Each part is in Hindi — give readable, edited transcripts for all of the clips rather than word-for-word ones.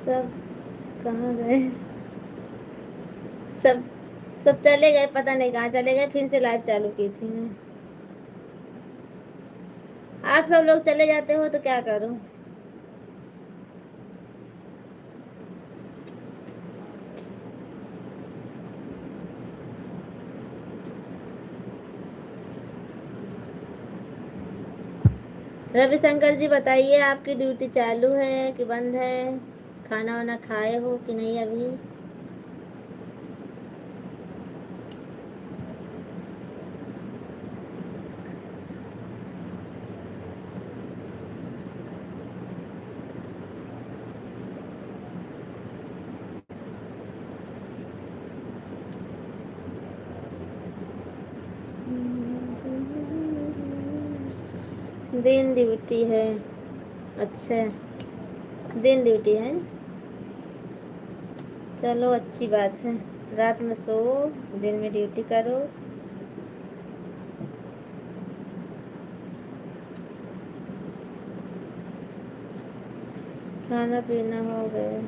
सब कहाँ गए? सब सब चले गए, पता नहीं कहाँ चले गए। फिर से लाइव चालू की थी मैं। आप सब लोग चले जाते हो तो क्या करूं? रविशंकर जी बताइए, आपकी ड्यूटी चालू है कि बंद है? खाना वाना खाए हो कि नहीं अभी? दिन ड्यूटी है? अच्छा, दिन ड्यूटी है। चलो अच्छी बात है। रात में सो, दिन में ड्यूटी करो। खाना पीना हो गया?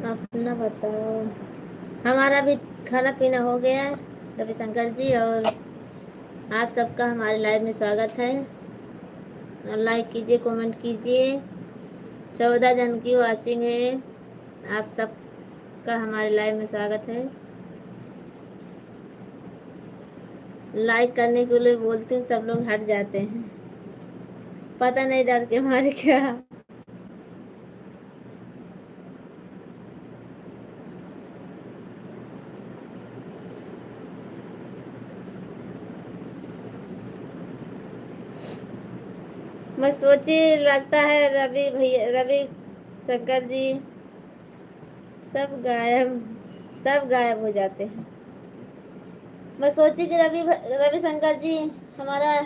अपना बताओ। हमारा भी खाना पीना हो गया है रविशंकर जी, और आप सबका हमारे लाइव में स्वागत है। और लाइक कीजिए, कमेंट कीजिए। 14 जन की वाचिंग है। आप सबका हमारे लाइव में स्वागत है। लाइक करने के लिए बोलती हूँ, सब लोग हट जाते हैं, पता नहीं डर के मारे क्या। मैं सोची, लगता है रवि भैया, रवि शंकर जी सब गायब, सब गायब हो जाते हैं। मैं सोची कि रवि शंकर जी हमारा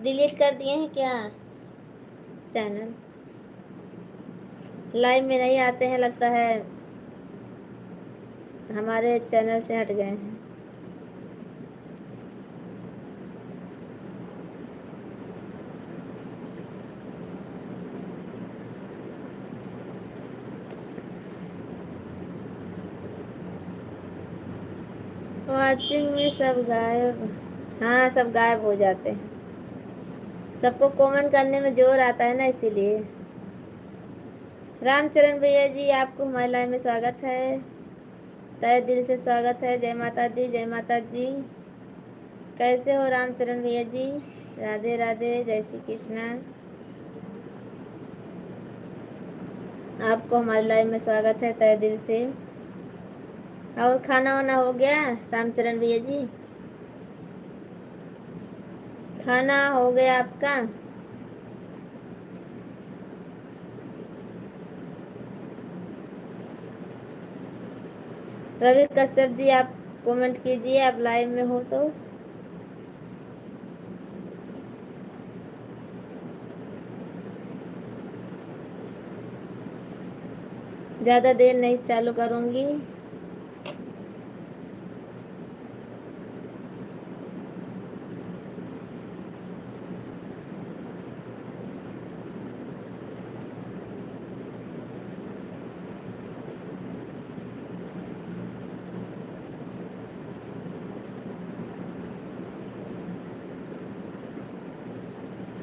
डिलीट कर दिए हैं क्या चैनल? लाइव में नहीं आते हैं, लगता है हमारे चैनल से हट गए हैं। वाचिंग में सब गायब। हाँ, सब गायब हो जाते हैं। सबको कमेंट करने में जोर आता है ना, इसीलिए। रामचरण भैया जी, आपको हमारे लाइव में स्वागत है, तहे दिल से स्वागत है। जय माता दी, जय माता जी। कैसे हो रामचरण भैया जी? राधे राधे, जय श्री कृष्णा। आपको हमारे लाइव में स्वागत है तहे दिल से। और खाना वाना हो गया रामचरण भैया जी? खाना हो गया आपका? रवि कश्यप जी, आप कमेंट कीजिए, आप लाइव में हो तो। ज़्यादा देर नहीं चालू करूँगी।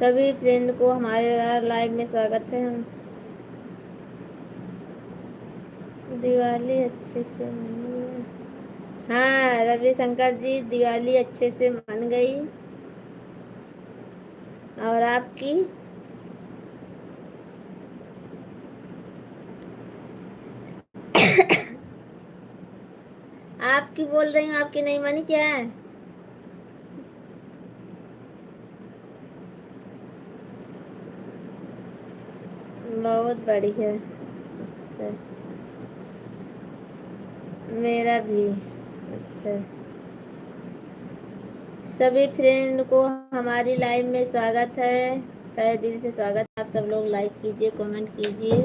सभी फ्रेंड को हमारे लाइव में स्वागत है। हम दिवाली अच्छे से मनाई। हाँ रवि शंकर जी, दिवाली अच्छे से मन गई। और आपकी? आपकी बोल रही हूँ, आपकी नहीं मानी क्या है? बहुत बढ़िया। अच्छा, मेरा भी। अच्छा, सभी फ्रेंड को हमारी लाइव में स्वागत है, तहे दिल से स्वागत है। आप सब लोग लाइक कीजिए, कमेंट कीजिए।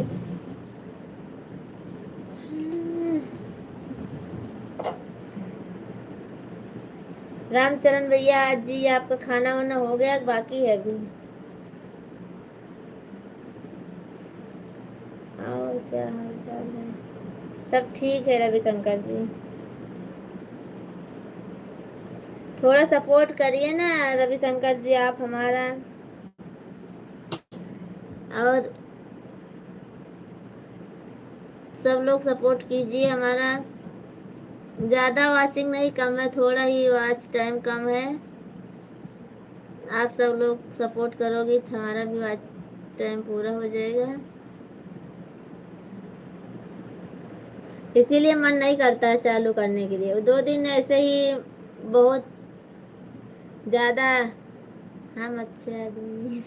रामचरण भैया जी, आपका खाना वाना हो गया, बाकी है अभी? और क्या हाल चाल है? सब ठीक है रविशंकर जी। थोड़ा सपोर्ट करिए ना रविशंकर जी आप हमारा, और सब लोग सपोर्ट कीजिए हमारा। ज़्यादा वाचिंग नहीं, कम है, थोड़ा ही वॉच टाइम कम है। आप सब लोग सपोर्ट करोगे तो हमारा भी वॉच टाइम पूरा हो जाएगा। इसीलिए मन नहीं करता है चालू करने के लिए। 2 दिन ऐसे ही बहुत ज़्यादा। हम अच्छे आदमी।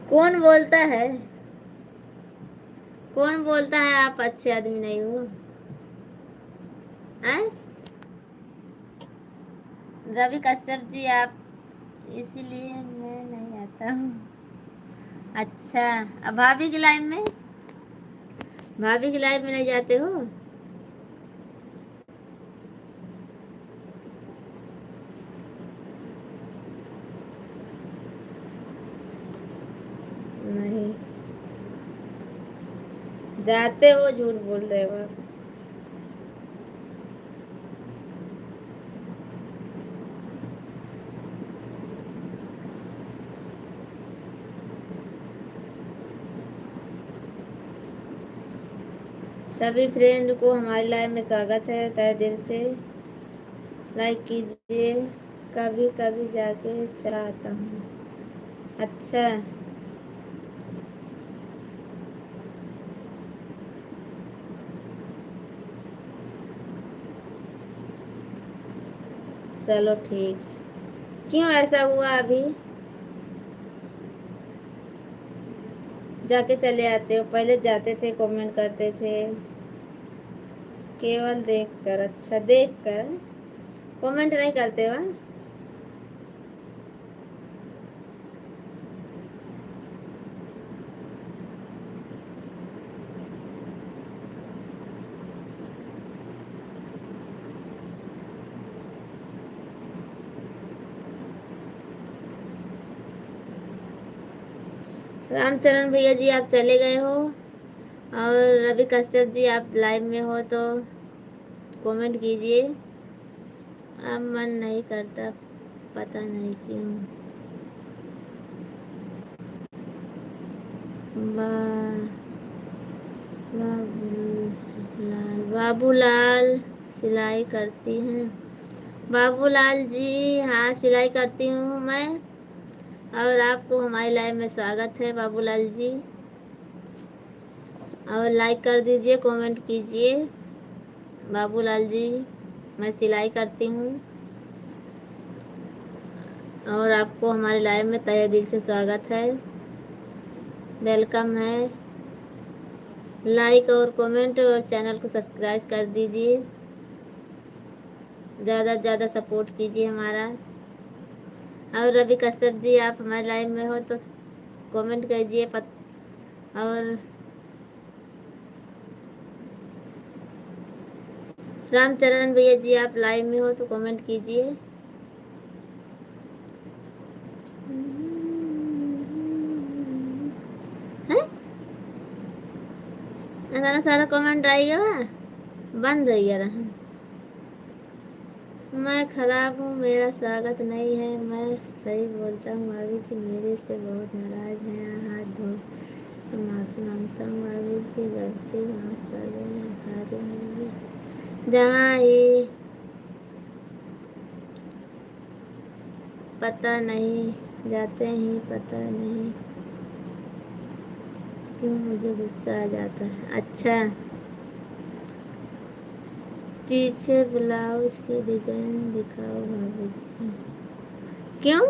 कौन बोलता है? कौन बोलता है आप अच्छे आदमी नहीं हो? हैं? रवि कश्यप जी आप, इसीलिए मैं नहीं आता हूँ। अच्छा, अब भाभी की लाइफ में, भाभी की लाइफ में नहीं जाते हो? नहीं जाते हो, झूठ बोल रहे हो आप। सभी फ्रेंड को हमारी लाइफ में स्वागत है, तहे दिल से लाइक कीजिए। कभी कभी जाके चला आता हूँ। अच्छा, चलो ठीक। क्यों ऐसा हुआ अभी? जाके चले आते हो, पहले जाते थे, कमेंट करते थे। केवल देखकर? अच्छा, देखकर कमेंट नहीं करते हो? रामचरण भैया जी आप चले गए हो, और रवि कश्यप जी आप लाइव में हो तो कमेंट कीजिए। अब मन नहीं करता, पता नहीं क्यों। बाबूलाल सिलाई करती हैं? बाबूलाल जी हाँ, सिलाई करती हूँ मैं। और आपको हमारी लाइव में स्वागत है बाबूलाल जी। और लाइक कर दीजिए, कमेंट कीजिए। बाबूलाल जी, मैं सिलाई करती हूँ, और आपको हमारे लाइव में तहे दिल से स्वागत है, वेलकम है। लाइक और कमेंट और चैनल को सब्सक्राइब कर दीजिए। ज़्यादा से ज़्यादा सपोर्ट कीजिए हमारा। और रवि कश्यप जी आप हमारे लाइव में हो तो कमेंट कीजिए। और रामचरण भैया जी आप लाइव में हो तो कमेंट कीजिए। हैं? इतना सारा कमेंट आएगा, बंद हो गया रहा। मैं खराब हूँ, मेरा स्वागत नहीं है। मैं सही बोलता हूँ, भाभी जी मेरे से बहुत नाराज हैं। हाथ धो माफ़ी मांगता हूँ भाभी जी, गलती माफ़ कर देना। भाभी मेरी जहाँ ये पता नहीं जाते ही, पता नहीं क्यों मुझे गुस्सा आ जाता है। अच्छा, पीछे ब्लाउज की डिजाइन दिखाओ भाभी जी। क्यों?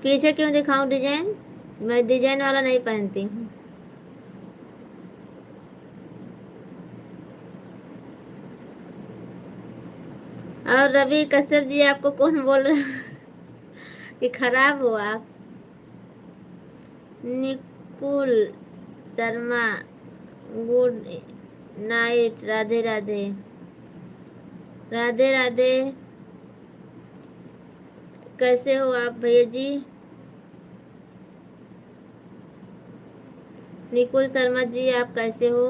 पीछे क्यों दिखाऊं डिजाइन? मैं डिजाइन वाला नहीं पहनती हूँ। और रवि कश्यप जी, आपको कौन बोल रहा है कि खराब हो आप? Nikul Sharma, good night, Radhe Radhe. राधे राधे। कैसे हो आप भैया जी? निकुल शर्मा जी, आप कैसे हो?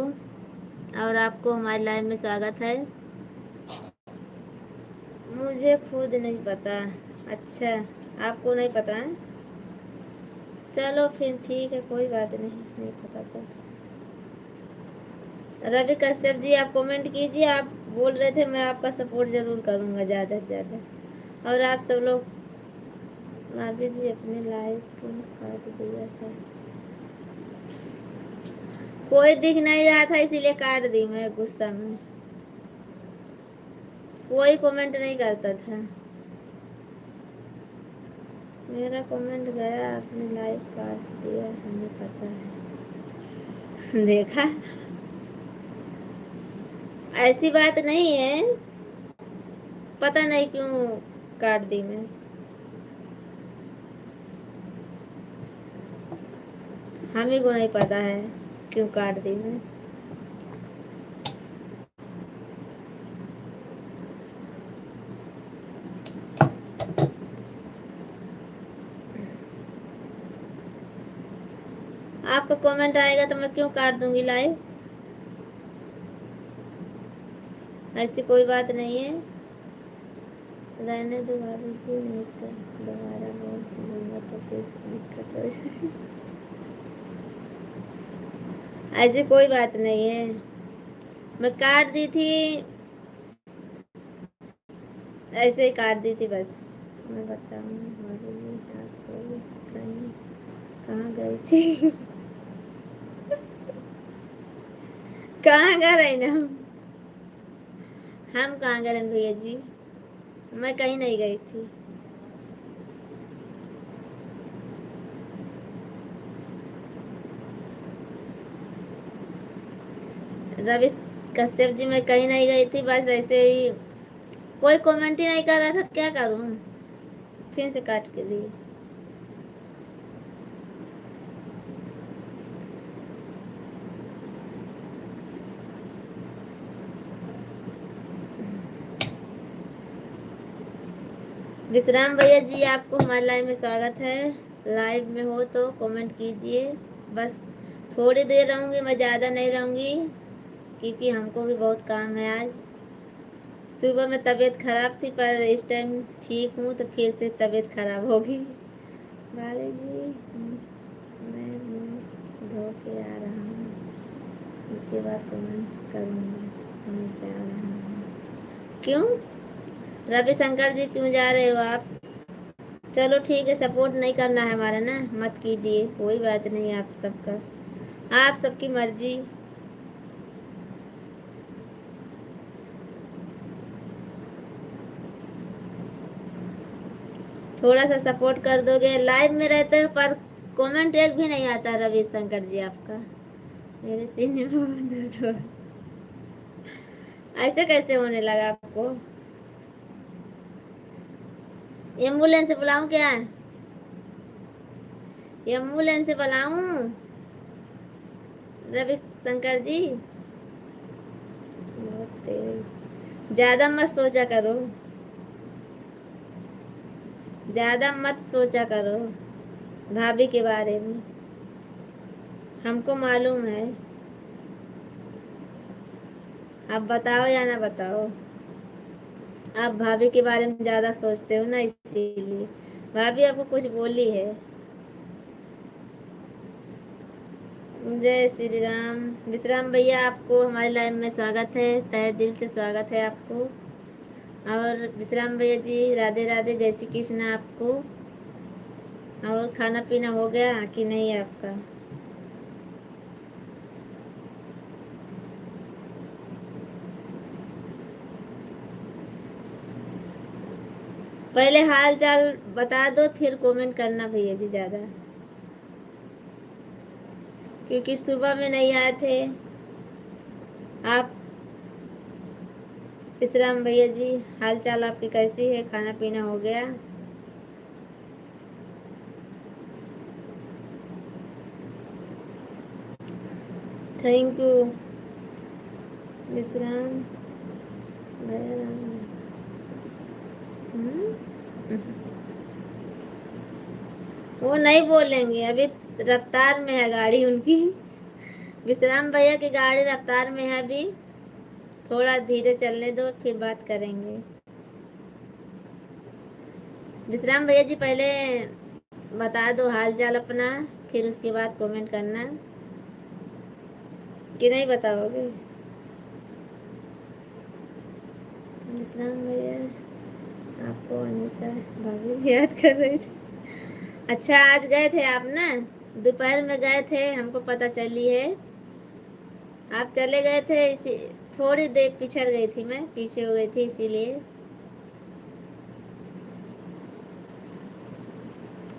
और आपको हमारे लाइव में स्वागत है। मुझे खुद नहीं पता। अच्छा, आपको नहीं पता है? चलो फिर ठीक है, कोई बात नहीं, नहीं पता तो। रवि कश्यप जी, आप कमेंट कीजिए। आप बोल रहे थे मैं आपका सपोर्ट जरूर करूंगा ज़्यादा से ज़्यादा। और आप सब लोग, भाभी जी अपने लाइव क्यों काट दिया था? कोई दिख नहीं रहा था इसीलिए काट दी मैं गुस्सा में। कोई कमेंट नहीं करता था। मेरा कमेंट गया, आपने लाइव काट दिया, हमें पता है। देखा, ऐसी बात नहीं है, पता नहीं क्यों काट दी मैं। हमें को नहीं पता है क्यों काट दी मैं। आपका कमेंट आएगा तो मैं क्यों काट दूंगी लाइव? ऐसी कोई बात नहीं है। रहने दो भाभी जी, नहीं तो दोबारा बोल दूंगा तो फिर दिक्कत हो जाएगी। ऐसी कोई बात नहीं है, मैं काट दी थी, ऐसे ही काट दी थी बस। मैं बताऊँ भाभी जी, आप कहीं कहाँ गई थी? कहाँ गए रही ना हम कहाँ गए भैया जी? मैं कहीं नहीं गई थी। रवि कश्यप जी, मैं कहीं नहीं गई थी, बस ऐसे ही। कोई कमेंट ही नहीं कर रहा था तो क्या करूँ? फिर से काट के दी। विश्राम भैया जी, आपको हमारे लाइव में स्वागत है। लाइव में हो तो कमेंट कीजिए। बस थोड़ी देर रहूँगी मैं, ज़्यादा नहीं रहूँगी, क्योंकि हमको भी बहुत काम है आज। सुबह में तबीयत खराब थी, पर इस टाइम ठीक हूँ, तो फिर से तबीयत खराब होगी। भाभी जी, मैं मुँह धो के आ रहा हूँ, उसके बाद कमेंट करूँगा। मैं जा रहा हूँ। क्यों रविशंकर जी, क्यों जा रहे हो आप? चलो ठीक है, सपोर्ट नहीं करना है हमारा ना, मत कीजिए, कोई बात नहीं। आप सबका, आप सबकी मर्जी। थोड़ा सा सपोर्ट कर दोगे? लाइव में रहते हैं पर कमेंट एक भी नहीं आता रविशंकर जी आपका। मेरे सीने में बहुत दर्द हो। ऐसे कैसे होने लगा आपको? एम्बुलेंस बुलाऊं क्या? एम्बुलेंस बुलाऊं रविशंकर जी? बहुत तेज, ज्यादा मत सोचा करो, ज्यादा मत सोचा करो भाभी के बारे में। हमको मालूम है। आप बताओ या ना बताओ, आप भाभी के बारे में ज्यादा सोचते हो ना, इसीलिए भाभी आपको कुछ बोली है। जय श्री राम। विश्राम भैया, आपको हमारे लाइव में स्वागत है, तहे दिल से स्वागत है आपको। और विश्राम भैया जी, राधे राधे, जय श्री कृष्ण आपको। और खाना पीना हो गया कि नहीं आपका? पहले हाल चाल बता दो, फिर कमेंट करना भैया जी ज़्यादा, क्योंकि सुबह में नहीं आए थे आप। विश्राम भैया जी, हाल चाल आपकी कैसी है? खाना पीना हो गया? थैंक यू विश्राम भैया। वो नहीं बोलेंगे अभी, रफ्तार में है गाड़ी उनकी। विश्राम भैया की गाड़ी रफ्तार में है अभी, थोड़ा धीरे चलने दो फिर बात करेंगे। विश्राम भैया जी पहले बता दो हाल चाल अपना, फिर उसके बाद कमेंट करना। कि नहीं बताओगे? विश्राम भैया आपको अनीता भाभी जी याद कर रही थी। अच्छा आज गए थे आप ना, दोपहर में गए थे, हमको पता चली है। आप चले गए थे, इसी थोड़ी देर पिछड़ गई थी, मैं पीछे हो गई थी इसीलिए।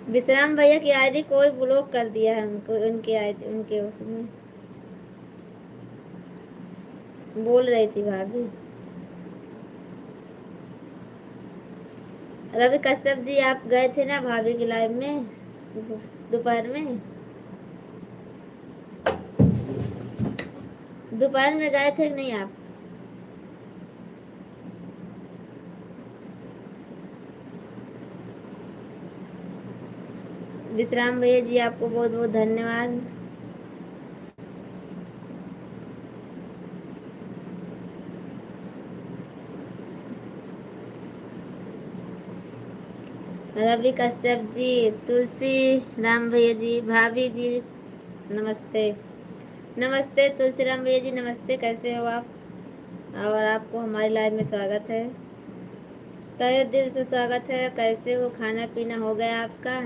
विश्राम भैया की आईडी कोई ब्लॉक कर दिया है उनको, उनकी आईडी उनके उसमें बोल रही थी भाभी। रवि कश्यप जी आप गए थे ना भाभी की लाइव में दोपहर में? दोपहर में गए थे कि नहीं आप? विश्राम भैया जी आपको बहुत बहुत धन्यवाद। रवि कश्यप जी, तुलसी राम भैया जी, भाभी जी नमस्ते। नमस्ते तुलसी राम भैया जी, नमस्ते, कैसे हो आप? और आपको हमारी लाइव में स्वागत है, तहे दिल से स्वागत है। कैसे हो? खाना पीना हो गया आपका?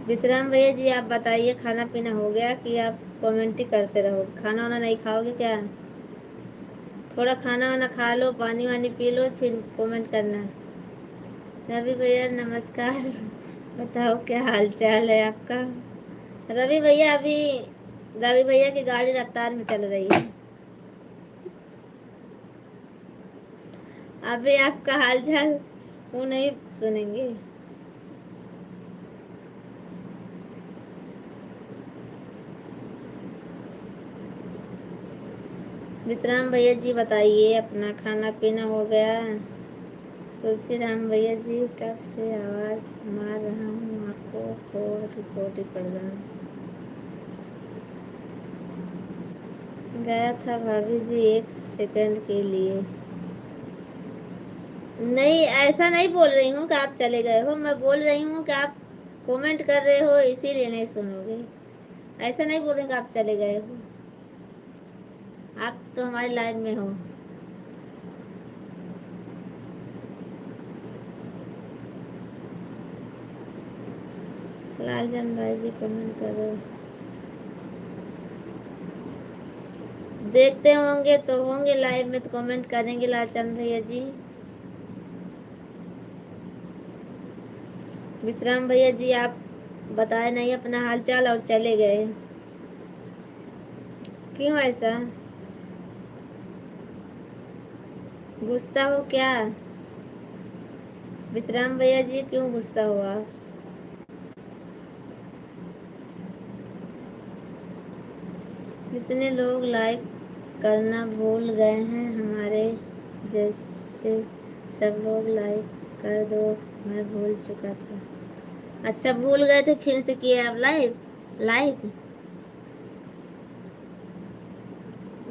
विश्राम भैया जी आप बताइए, खाना पीना हो गया कि आप कमेंट ही करते रहो? खाना वाना नहीं खाओगे क्या? थोड़ा खाना वाना खा लो, पानी वानी पी लो, फिर कमेंट करना। रवि भैया नमस्कार। बताओ क्या हाल चाल है आपका? रवि भैया अभी, रवि भैया की गाड़ी रफ्तार में चल रही है। अभी आपका हाल चाल वो नहीं सुनेंगे। विश्राम भैया जी बताइए, अपना खाना पीना हो गया? तुलसी राम भैया जी कब से आवाज मार रहा हूँ आपको, रिपोर्ट ही पढ़ रहा हूँ। गया था भाभी जी 1 सेकंड के लिए। नहीं ऐसा नहीं बोल रही हूँ कि आप चले गए हो, मैं बोल रही हूँ कि आप कमेंट कर रहे हो इसीलिए नहीं सुनोगे। ऐसा नहीं बोल रही कि आप चले गए हो, आप तो हमारी लाइव में हो। लालचंद भाई जी कमेंट करो, देखते होंगे तो होंगे लाइव में तो कमेंट करेंगे लालचंद भैया जी। विश्राम भैया जी आप बताए नहीं अपना हाल चाल और चले गए, क्यों ऐसा? गुस्सा हो क्या? विश्राम भैया जी क्यों गुस्सा हुआ? कितने लोग लाइक करना भूल गए हैं हमारे जैसे, सब लोग लाइक कर दो, मैं भूल चुका था। अच्छा भूल गए थे, फिर से किए आप लाइव? लाइव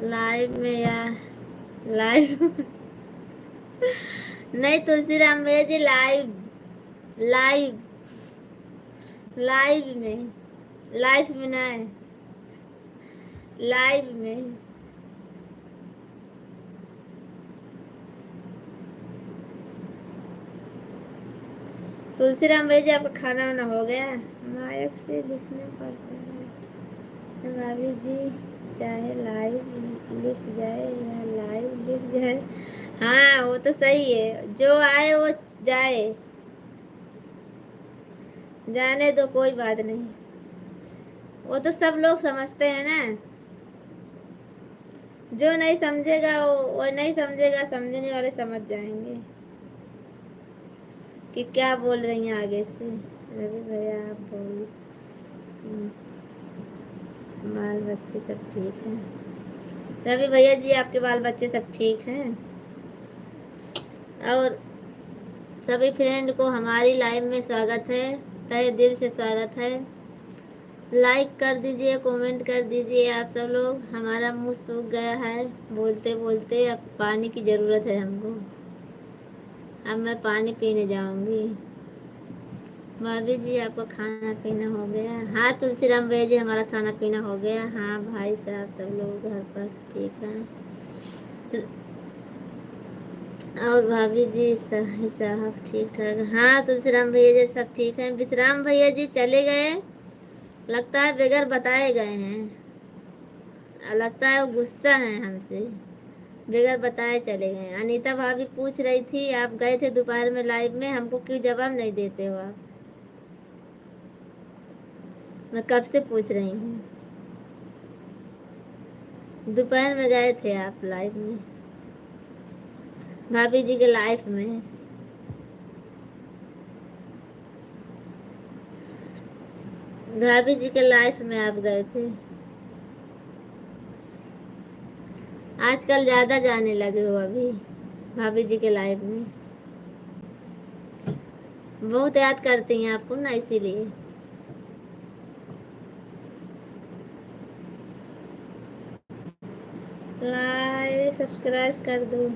लाइव में या लाइव? नहीं तुलसी राम भैया जी, लाइव लाइव लाइव में, लाइव में ना है, लाइव में। तुलसी राम भैया जी आपका खाना वाना हो गया? मायक से लिखने पड़ता है भाभी जी, चाहे लाइव लिख जाए या लाइव लिख जाए। हाँ वो तो सही है, जो आए वो जाए। जाने दो, कोई बात नहीं। वो तो सब लोग समझते हैं ना। जो नहीं समझेगा वो नहीं समझेगा, समझने वाले समझ जाएंगे कि क्या बोल रही हैं आगे से। रवि भैया आप बोल। हम्म, बाल बच्चे सब ठीक हैं। रवि भैया जी आपके बाल बच्चे सब ठीक हैं। और सभी फ्रेंड को हमारी लाइव में स्वागत है, तहे दिल से स्वागत है। लाइक कर दीजिए, कमेंट कर दीजिए आप सब लोग। हमारा मुंह सूख गया है बोलते बोलते, अब पानी की ज़रूरत है हमको। अब मैं पानी पीने जाऊंगी। भाभी जी आपका खाना पीना हो गया? हाँ तुलसीराम भैया जी हमारा खाना पीना हो गया। हाँ भाई साहब सब लोग घर पर ठीक हैं। और भाभी जी साहब ठीक ठाक? हाँ तुलसीराम भैया जी सब ठीक हैं। विश्राम भैया जी चले गए, लगता है बगैर बताए गए हैं। लगता है वो गुस्सा है हमसे, बगैर बताए चले गए। अनीता भाभी पूछ रही थी आप गए थे दोपहर में लाइव में, हमको क्यों जवाब नहीं देते हो आप? मैं कब से पूछ रही हूँ। दोपहर में गए थे आप लाइव में, भाभी जी के लाइफ में। भाभी जी के लाइफ में आप गए थे। आजकल ज़्यादा जाने लगे हो अभी भाभी जी के लाइफ में। बहुत याद करती हैं आपको ना, इसीलिए। लाइक सब्सक्राइब कर दो।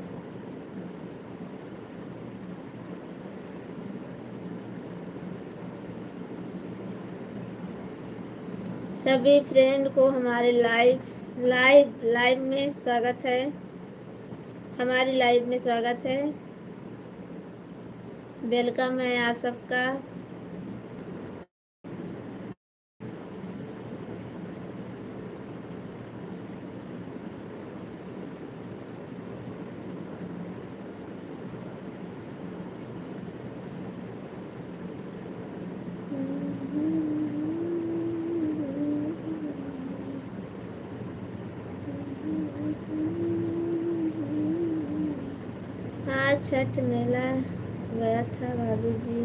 सभी फ्रेंड को हमारे लाइव में स्वागत है। हमारी लाइव में स्वागत है, वेलकम है आप सबका। आज छठ मेला गया था भाभी जी,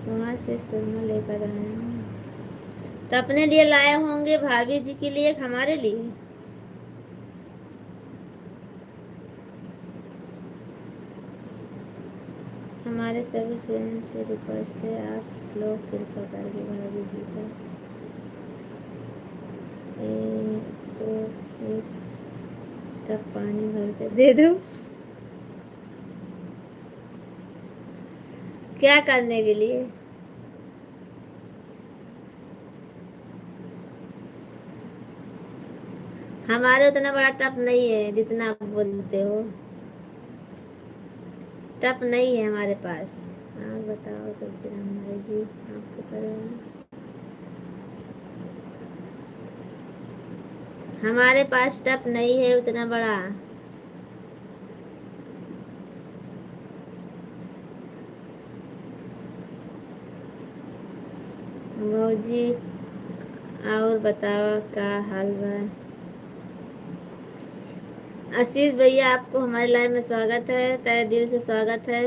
वहाँ से सुरमा लेकर आए हैं। तो अपने लिए लाए होंगे, भाभी जी के लिए, हमारे लिए। हमारे सभी फ्रेंड्स से रिक्वेस्ट है आप लोग कृपा करके भाभी जी का एक टब पानी भर के दे दो। क्या करने के लिए? हमारे उतना बड़ा टप नहीं है जितना आप बोलते हो। टप नहीं है हमारे पास। हाँ बताओ तुलसीराम भाई जी आपके परिवार। हमारे पास टप नहीं है उतना बड़ा। मौजी और बताओ क्या हाल बा? आशीष भैया आपको हमारे लाइव में स्वागत है, तहे दिल से स्वागत है।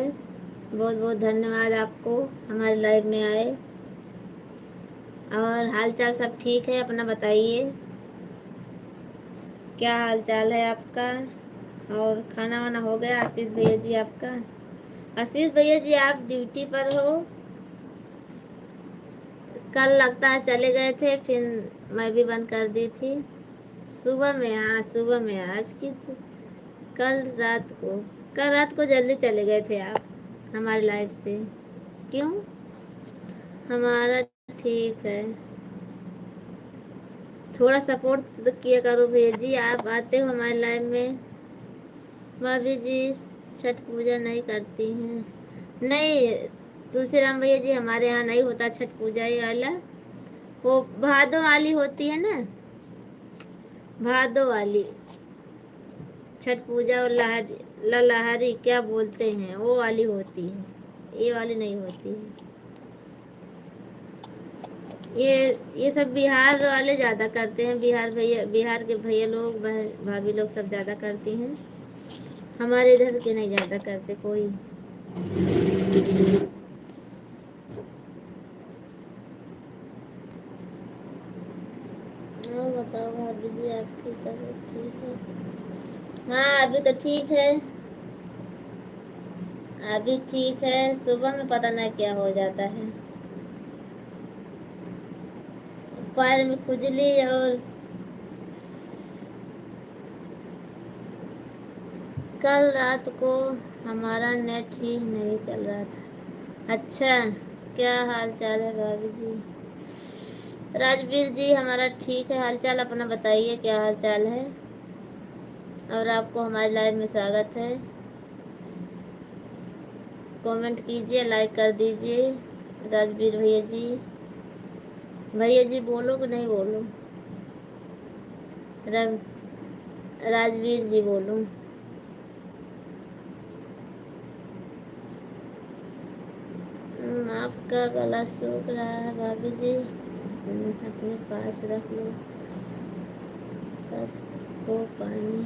बहुत बहुत धन्यवाद आपको हमारे लाइव में आए। और हाल चाल सब ठीक है? अपना बताइए क्या हाल चाल है आपका। और खाना वाना हो गया आशीष भैया जी आपका? आशीष भैया जी आप ड्यूटी पर हो? कल लगता है चले गए थे, फिर मैं भी बंद कर दी थी। सुबह में, हाँ सुबह में। आज की कल रात को, कल रात को जल्दी चले गए थे आप हमारी लाइफ से। क्यों? हमारा ठीक है। थोड़ा सपोर्ट तो किया करो भैया जी, आप आते हो हमारे लाइफ में। भाभी जी छठ पूजा नहीं करती हैं? नहीं तुलसीराम भैया जी हमारे यहाँ नहीं होता छठ पूजा ये वाला। वो भादो वाली होती है ना, भादो वाली छठ पूजा। और लहरी क्या बोलते हैं वो वाली होती है, ये वाली नहीं होती है। ये ये सब बिहार वाले ज़्यादा करते हैं, बिहार के भैया लोग भाभी लोग सब ज़्यादा करती हैं। हमारे इधर के नहीं ज़्यादा करते कोई। और बताओ भाभी जी, आपकी तबीयत ठीक है? हाँ अभी तो ठीक है, अभी ठीक है। सुबह में पता नहीं क्या हो जाता है, पैर में खुजली। और कल रात को हमारा नेट ही नहीं चल रहा था। अच्छा, क्या हाल चाल है भाभी जी? राजवीर जी हमारा ठीक है, हाल चाल अपना बताइए, क्या हाल चाल है? और आपको हमारे लाइव में स्वागत है। कमेंट कीजिए, लाइक कर दीजिए। राजवीर भैया जी, भैया जी बोलो कि नहीं बोलो? राजवीर जी बोलो। आपका गला सूख रहा है भाभी जी, अपने पास रख लो, तब वो पानी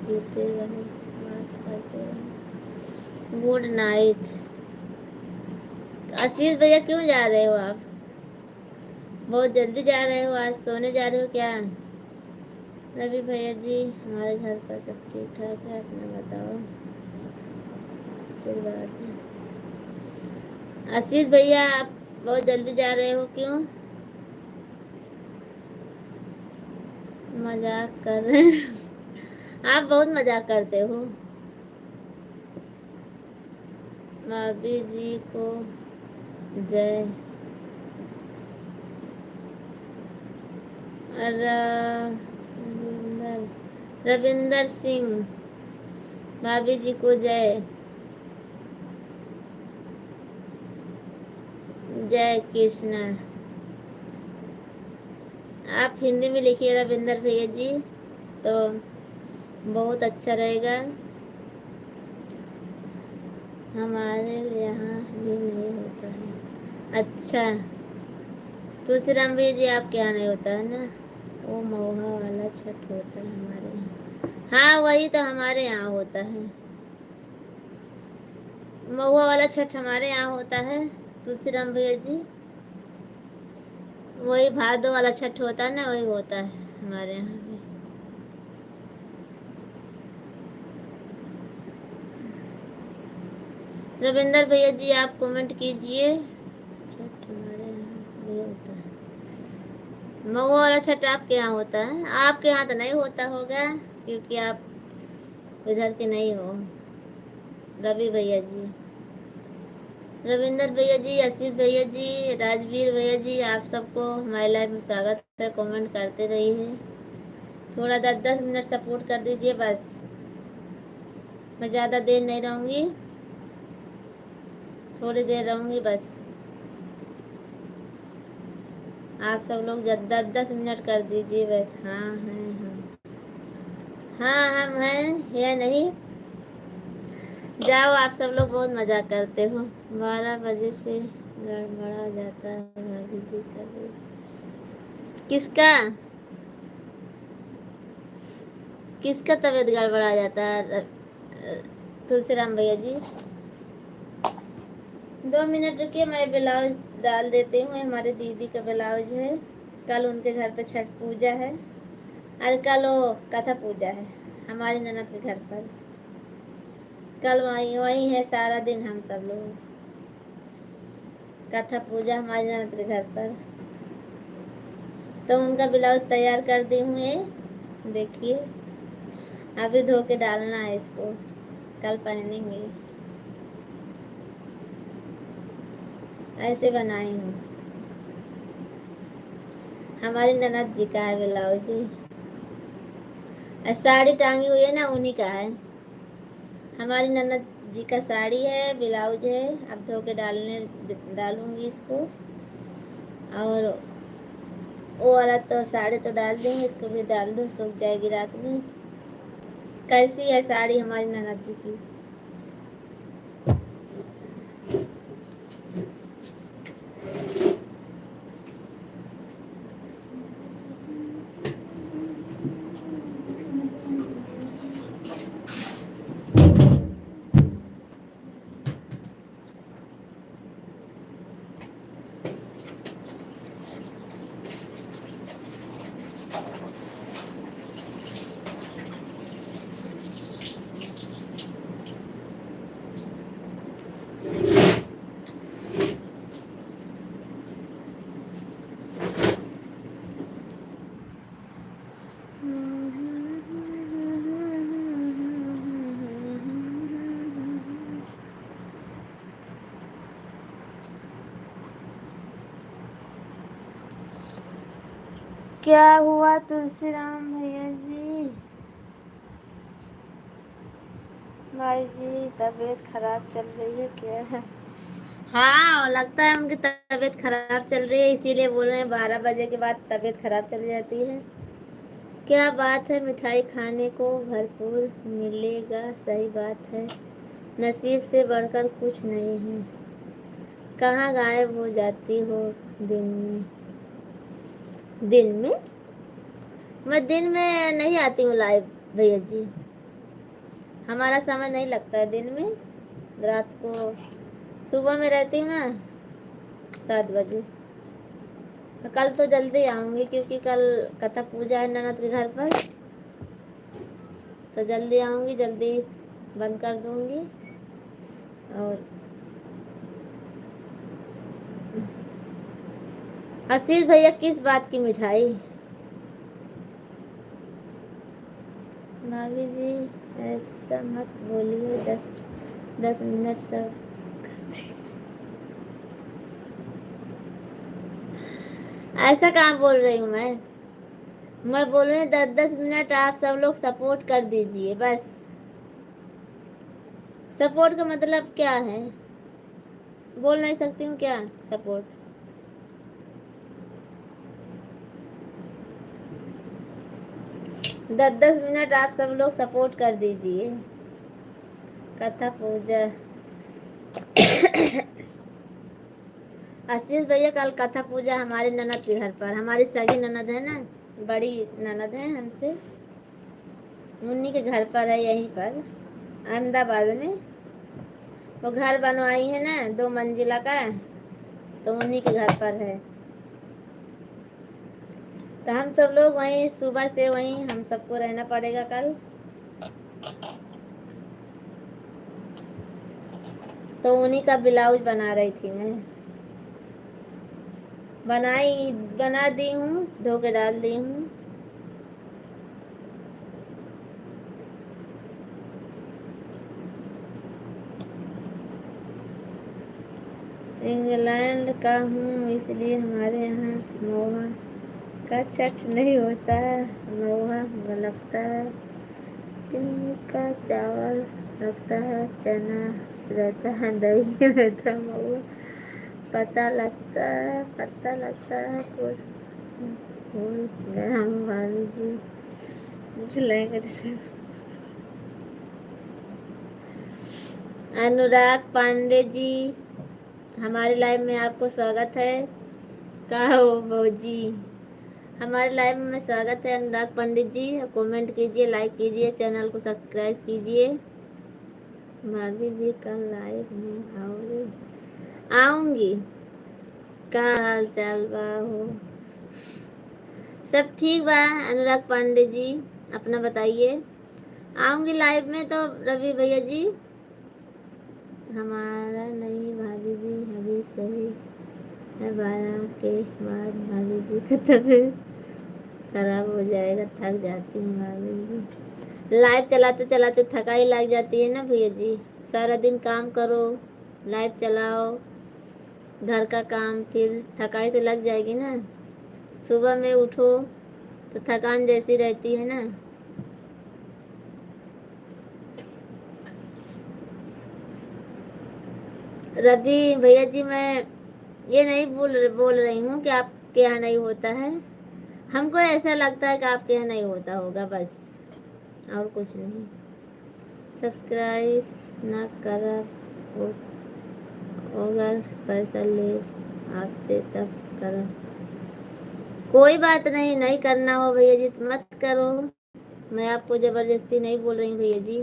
पीते रहो, बात करते रहो। Good night. आशीष भैया क्यों जा रहे हो आप? बहुत जल्दी जा रहे हो, आज सोने जा रहे हो क्या? रवि भैया जी हमारे घर पर सब ठीक ठाक है, अपना बताओ। आशीर्वाद है। आशीष भैया आप बहुत जल्दी जा रहे हो क्यों? मजाक कर रहे हैं आप बहुत मजाक करते हो। भाभी जी को जय। रविंदर रविंदर सिंह, भाभी जी को जय। जय कृष्णा। आप हिंदी में लिखिए रविंदर भैया जी, तो बहुत अच्छा रहेगा। हमारे यहाँ भी नहीं होता है। अच्छा, तुलसीराम भैया जी आपके यहाँ नहीं होता है ना? वो महुआ वाला छठ होता है हमारे यहाँ। हाँ वही तो हमारे यहाँ होता है, महुआ वाला छठ हमारे यहाँ होता है तुलसीराम भैया जी। वही भादो वाला छठ होता है ना, वही होता है हमारे यहाँ भी। रविंदर भैया जी आप कमेंट कीजिए। छठ हमारे यहाँ भी होता है, महुआ वाला छठ आपके यहाँ होता है? आपके यहाँ तो नहीं होता होगा क्योंकि आप इधर के नहीं हो। रवि भैया जी, रविंदर भैया जी, आशीष भैया जी, राजवीर भैया जी, आप सबको हमारे लाइव में स्वागत है। कमेंट करते रहिए, थोड़ा 10-10 मिनट सपोर्ट कर दीजिए बस। मैं ज़्यादा देर नहीं रहूँगी, थोड़ी देर रहूँगी बस। आप सब लोग 10-10 मिनट कर दीजिए बस। हाँ हैं हम, हाँ हम हैं या नहीं? जाओ, आप सब लोग बहुत मज़ा करते हो। 12 बजे से गड़बड़ा जाता है भाभी जी कभी। किसका किसका तबीयत गड़बड़ा जाता है? तुलसीराम भैया जी 2 मिनट रुकिए, मैं ब्लाउज डाल देती हूँ। हमारे दीदी का ब्लाउज है, कल उनके घर पे छठ पूजा है, और कल वो कथा पूजा है हमारी ननद के घर पर। कल वहीं वहीं है सारा दिन, हम सब लोग कथा पूजा हमारी ननद के घर पर। तो उनका ब्लाउज तैयार कर दी हूँ, ये देखिए। अभी धो के डालना है इसको, कल पहनेंगे। ऐसे बनाई हूँ, हमारी ननद जी का है ब्लाउज। साड़ी टांगी हुई है ना, उन्हीं का है। हमारी ननद जी का साड़ी है, ब्लाउज है। अब धो के डालूंगी इसको। और वो वाला तो साड़ी तो डाल दूँगी, इसको भी डाल दूँ, सूख जाएगी रात में। कैसी है साड़ी हमारी ननद जी की? क्या हुआ तुलसीराम भैया जी? भाई जी तबीयत खराब चल रही है क्या? हाँ लगता है उनकी तबीयत खराब चल रही है, इसीलिए बोल रहे हैं 12 बजे के बाद तबीयत खराब चल जाती है। क्या बात है, मिठाई खाने को भरपूर मिलेगा, सही बात है, नसीब से बढ़कर कुछ नहीं है। कहाँ गायब हो जाती हो दिन में? दिन में? मैं दिन में नहीं आती हूँ लाइव भैया जी, हमारा समय नहीं लगता है दिन में, रात को सुबह में रहती हूँ ना 7 बजे। कल तो जल्दी आऊँगी क्योंकि कल कथा पूजा है ननद के घर पर, तो जल्दी आऊँगी, जल्दी बंद कर दूँगी। और आशीष भैया किस बात की मिठाई? भाभी जी ऐसा मत बोलिए, 10 10 मिनट सब। ऐसा कहाँ बोल रही हूँ मैं बोल रही हूँ 10 10 मिनट आप सब लोग सपोर्ट कर दीजिए बस। सपोर्ट का मतलब क्या है? बोल नहीं सकती हूँ क्या सपोर्ट? 10 10 मिनट आप सब लोग सपोर्ट कर दीजिए। कथा पूजा आशीष भैया कल कथा पूजा हमारे ननद के घर पर, हमारी सगी ननद है ना, बड़ी ननद है हमसे, उन्हीं के घर पर है, यहीं पर अहमदाबाद में। वो घर बनवाई है ना 2 मंजिला का, तो उन्हीं के घर पर है। तो हम सब लोग वहीं, सुबह से वहीं हम सबको रहना पड़ेगा कल। तो उन्हीं का ब्लाउज बना रही थी मैं, बना दी हूँ, धो के डाल दी हूँ। इंग्लैंड का हूँ इसलिए हमारे यहाँ महुआ का छठ नहीं होता है, महुआ लगता है, तिल का चावल लगता है, चना रहता है, दही रहता है, महुआ पता लगता है कुछ भूल गया हूँ भाभी जी, खिलाएंगे से। अनुराग पांडे जी हमारे लाइव में आपको स्वागत है। कहा हो भौजी, हमारे लाइव में स्वागत है अनुराग पंडित जी। कमेंट कीजिए, लाइक कीजिए, चैनल को सब्सक्राइब कीजिए। भाभी जी कल लाइव में आओगे? आऊंगी। का हाल चाल बा हो? सब ठीक बा अनुराग पांडे जी, अपना बताइए। आऊंगी लाइव में तो रवि भैया जी। हमारा नहीं भाभी जी, अभी सही है, 12 के बाद भाभी जी का तबीयत खराब हो जाएगा, थक जाती हूँ भाभी जी। लाइव चलाते चलाते थकाई लग जाती है ना भैया जी, सारा दिन काम करो, लाइव चलाओ, घर का काम, फिर थकाई तो लग जाएगी ना। सुबह में उठो तो थकान जैसी रहती है ना। रवि भैया जी मैं ये नहीं बोल रही हूँ कि आपके यहाँ नहीं होता है, हमको ऐसा लगता है कि आपके यहाँ नहीं होता होगा बस, और कुछ नहीं। सब्सक्राइब ना कर अगर पैसा ले आपसे तब करो। कोई बात नहीं, नहीं करना हो भैया जी तो मत करो, मैं आपको ज़बरदस्ती नहीं बोल रही हूँ भैया जी,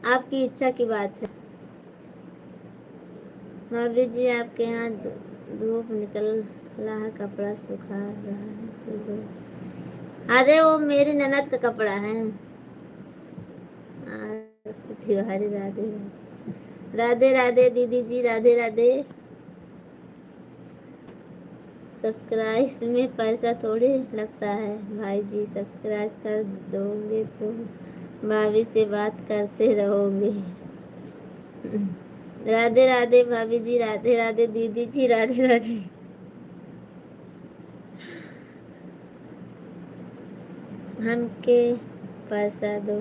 आपकी इच्छा की बात है। भाभी जी आपके यहाँ धूप निकल रहा है, कपड़ा सुखा रहा है? अरे वो मेरी ननद का कपड़ा है। आरती तिवारी राधे राधे राधे दीदी जी, राधे राधे। सब्सक्राइब में पैसा थोड़ी लगता है भाई जी, सब्सक्राइब कर दोगे तो भाभी से बात करते रहोगे। राधे राधे भाभी जी, राधे राधे दीदी जी, राधे राधे। हमके पैसा दो।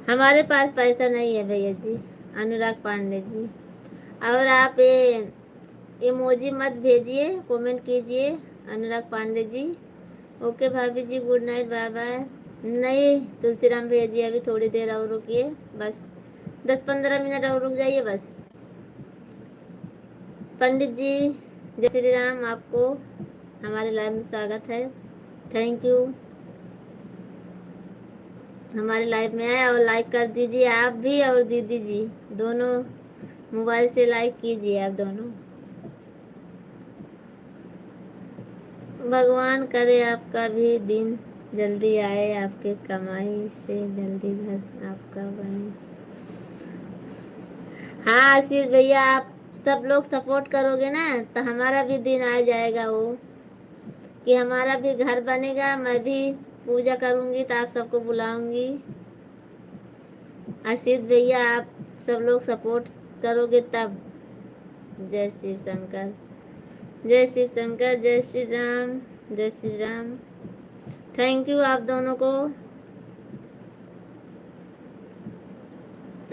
हमारे पास पैसा नहीं है भैया जी। अनुराग पांडे जी, और आप ये इमोजी मत भेजिए, कमेंट कीजिए अनुराग पांडे जी। ओके भाभी जी, गुड नाइट, बाय बाय। नहीं तुलसीराम भैया जी, अभी थोड़ी देर और रुकिए, बस 10-15 मिनट और रुक जाइए बस। पंडित जी जय श्री राम, आपको हमारे लाइव में स्वागत है, थैंक यू। हमारे लाइव में आए और लाइक कर दीजिए आप भी, और दीदी जी दोनों मोबाइल से लाइक कीजिए आप दोनों। भगवान करे आपका भी दिन जल्दी आए, आपके कमाई से जल्दी घर आपका बने। हाँ आशीष भैया, आप सब लोग सपोर्ट करोगे ना तो हमारा भी दिन आ जाएगा, वो कि हमारा भी घर बनेगा, मैं भी पूजा करूँगी तो आप सबको बुलाऊंगी। आशीष भैया आप सब लोग सपोर्ट करोगे तब। जय शिव शंकर, जय शिव शंकर, जय श्री राम, जय श्री राम। थैंक यू आप दोनों को,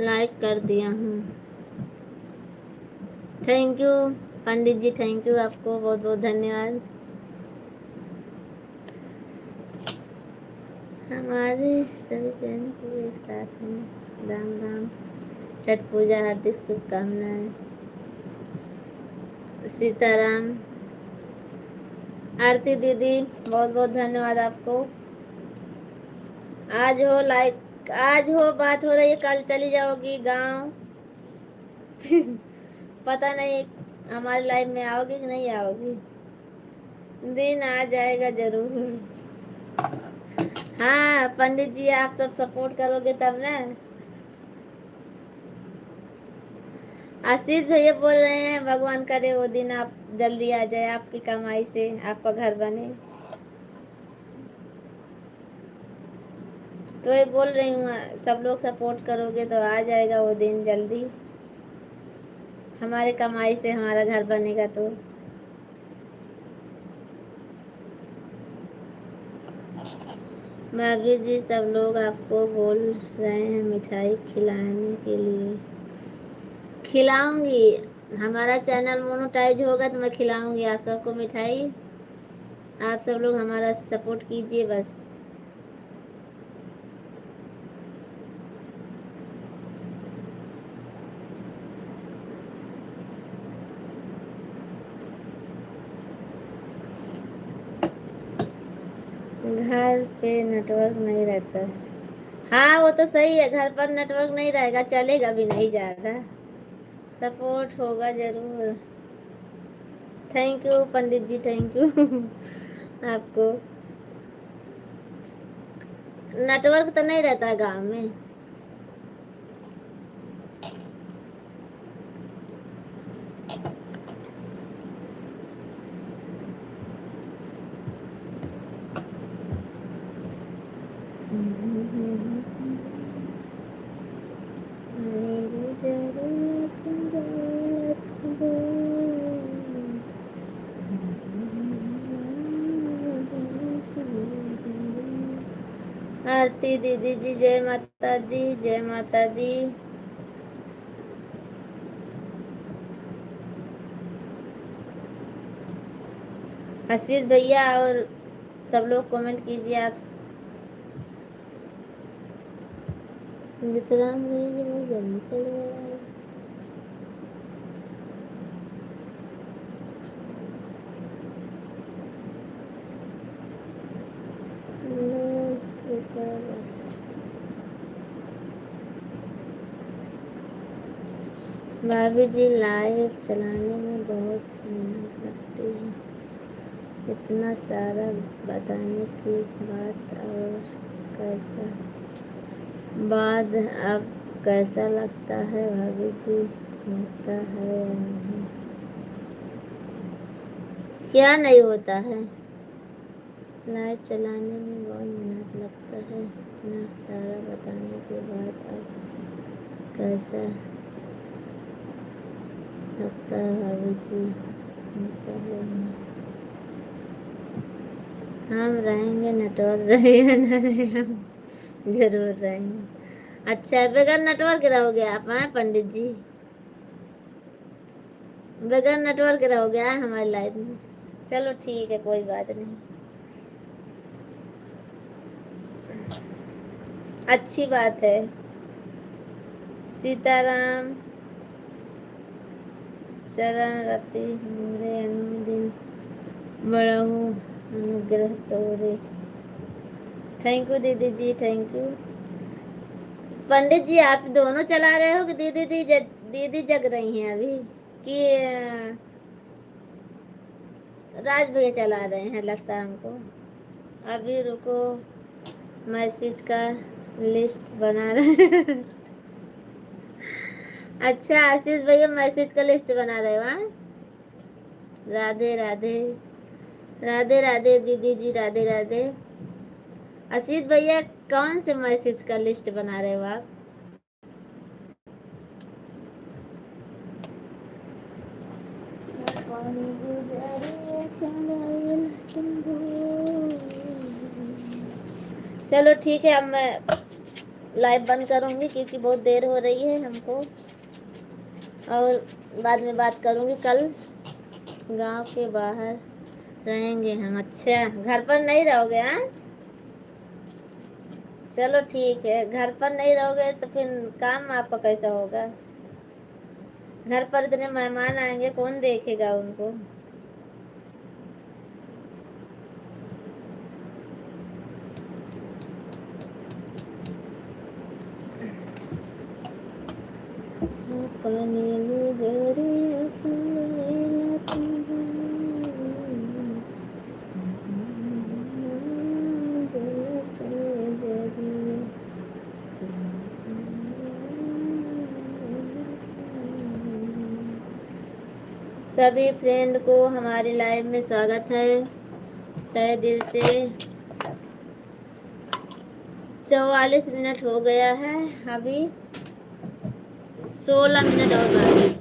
लाइक कर दिया हूँ, thank you Pandit ji, thank you आपको बहुत बहुत धन्यवाद। हमारे सभी बहन को एक साथ में राम राम, छठ पूजा हार्दिक शुभकामनाएं। सीताराम। आरती दीदी बहुत बहुत धन्यवाद आपको। आज हो लाइक, आज हो बात हो रही है, कल चली जाओगी गांव। पता नहीं हमारे लाइफ में आओगी कि नहीं आओगी, दिन आ जाएगा जरूर। हाँ पंडित जी आप सब सपोर्ट करोगे तब ना। आशीष भैया बोल रहे हैं भगवान करे वो दिन आप जल्दी आ जाए, आपकी कमाई से आपका घर बने। तो ये बोल रही हूँ सब लोग सपोर्ट करोगे तो आ जाएगा वो दिन जल्दी, हमारे कमाई से हमारा घर बनेगा तो। भाभी जी सब लोग आपको बोल रहे हैं मिठाई खिलाने के लिए। खिलाऊंगी, हमारा चैनल मोनेटाइज होगा तो मैं खिलाऊंगी आप सबको मिठाई। आप सब लोग हमारा सपोर्ट कीजिए बस। घर पे नेटवर्क नहीं रहता है। हाँ वो तो सही है, घर पर नेटवर्क नहीं रहेगा, चलेगा भी नहीं ज़्यादा, सपोर्ट होगा जरूर। Thank you Pandit ji, thank you. आपको नेटवर्क तो नहीं रहता है गांव में। आरती दीदी जी जय माता दी, जय माता दी। आशीष भैया और सब लोग कमेंट कीजिए आप। विश्राम लीजिए, बहुत जल्दी चले गए। भाभी जी लाइव चलाने में बहुत मेहनत लगती है, इतना सारा बताने की बात, और कैसा बाद अब कैसा लगता है भाभी जी, होता है या नहीं? क्या नहीं होता है, लाइव चलाने में बहुत मेहनत लगता है, इतना सारा बताने के बाद अब कैसा लगता है भाभी जी, होता है नहीं? हम रहेंगे, नेटवर्क रहे या न रहे, हम जरूर रहेंगे। अच्छा, बगैर नेटवर्क रहोगे आप? हैं पंडित जी, बगैर नेटवर्क रहोगे हमारी लाइफ में? चलो ठीक है, कोई बात नहीं, अच्छी बात है। सीताराम चरण रति मोरे अनुदिन बढ़हु अनुग्रह तोरे। थैंक यू दीदी जी, थैंक यू। पंडित जी आप दोनों चला रहे हो कि दीदी जग रही हैं अभी, कि राज भैया चला रहे हैं? लगता है हमको। अभी रुको, मैसेज का लिस्ट बना रहे हैं। अच्छा आशीष भैया मैसेज का लिस्ट बना रहे हो? हाँ, राधे राधे, राधे राधे दीदी जी, राधे राधे। आशीष भैया कौन से मैसेज का लिस्ट बना रहे हो आप? चलो ठीक है, अब मैं लाइव बंद करूंगी क्योंकि बहुत देर हो रही है हमको, और बाद में बात करूंगी। कल गांव के बाहर रहेंगे हम। अच्छा, घर पर नहीं रहोगे? हाँ, चलो ठीक है, घर पर नहीं रहोगे तो फिर काम आपका कैसा होगा? घर पर इतने मेहमान आएंगे, कौन देखेगा उनको? सभी फ्रेंड को हमारी लाइव में स्वागत है तहे दिल से। 44 मिनट हो गया है, अभी 16 मिनट और बाकी है।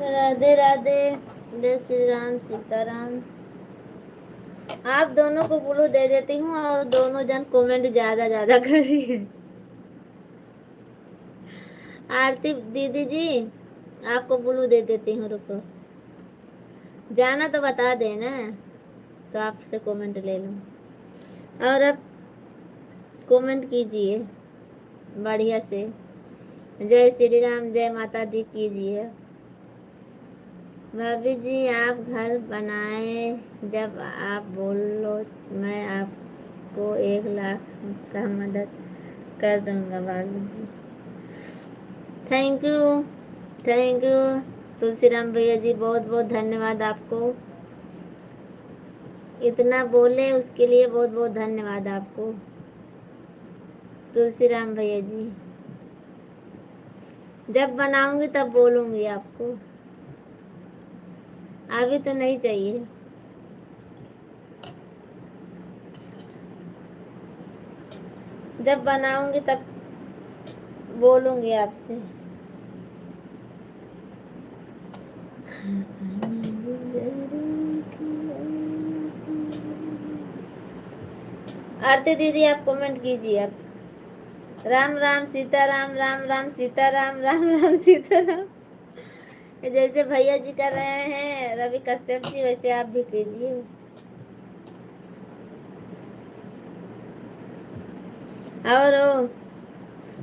राधे राधे, जय श्री राम, सीताराम। आप दोनों को ब्लू दे देती हूँ और दोनों जन कमेंट ज्यादा ज्यादा करिए। आरती दीदी जी आपको ब्लू दे देती हूँ, रुको, जाना तो बता देना, तो आपसे कमेंट ले लूँ। और अब कमेंट कीजिए बढ़िया से, जय श्री राम, जय माता दी कीजिए। भाभी जी आप घर बनाए, जब आप बोलो मैं आपको 1 लाख का मदद कर दूंगा। भाभी जी thank you, thank you. Tulsiram भैया जी बहुत बहुत धन्यवाद आपको, इतना बोले उसके लिए बहुत बहुत धन्यवाद आपको तुलसीराम भैया जी। जब बनाऊंगी तब बोलूंगी आपको, अभी तो नहीं चाहिए। जब बनाऊंगी तब बोलूंगी आपसे। आरती दीदी आप कमेंट कीजिए। आप राम राम सीताराम, राम राम सीताराम, राम राम सीताराम। जैसे भैया जी कर रहे हैं रवि कश्यप जी, वैसे आप भी कीजिए। और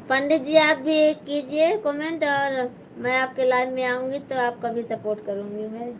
पंडित जी आप भी कीजिए कमेंट, और मैं आपके लाइव में आऊंगी तो आपका भी सपोर्ट करूंगी मैं।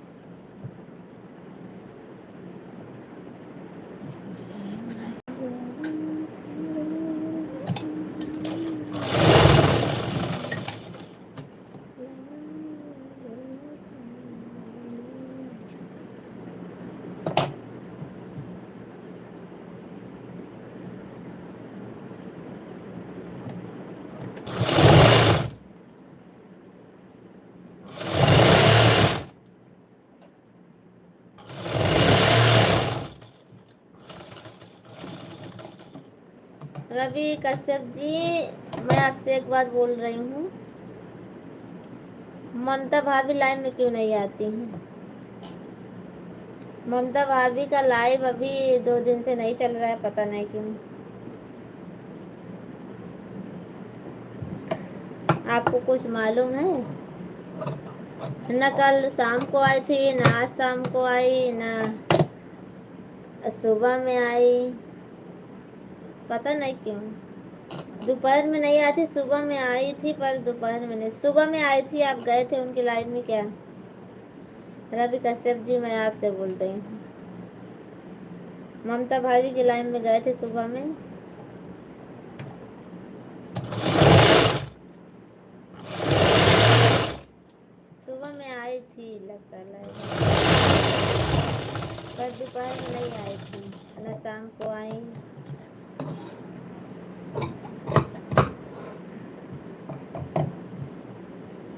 रवि कश्यप जी, मैं आपसे एक बात बोल रही हूँ, ममता भाभी लाइव में क्यों नहीं आती हैं? ममता भाभी का लाइव अभी 2 दिन से नहीं चल रहा है, पता नहीं क्यों। आपको कुछ मालूम है? न कल शाम को आई थी, ना आज शाम को आई, ना सुबह में आई, पता नहीं क्यों। दोपहर में नहीं आई थी, सुबह में आई थी, पर दोपहर में नहीं। सुबह में आई थी, आप गए थे उनकी लाइव में क्या? रवि कश्यप जी, मैं आपसे बोल रही हूँ, ममता भाभी की लाइव में गए थे सुबह में? सुबह में आई थी लगता लाइव, पर दोपहर में नहीं आई थी, ना शाम को आई।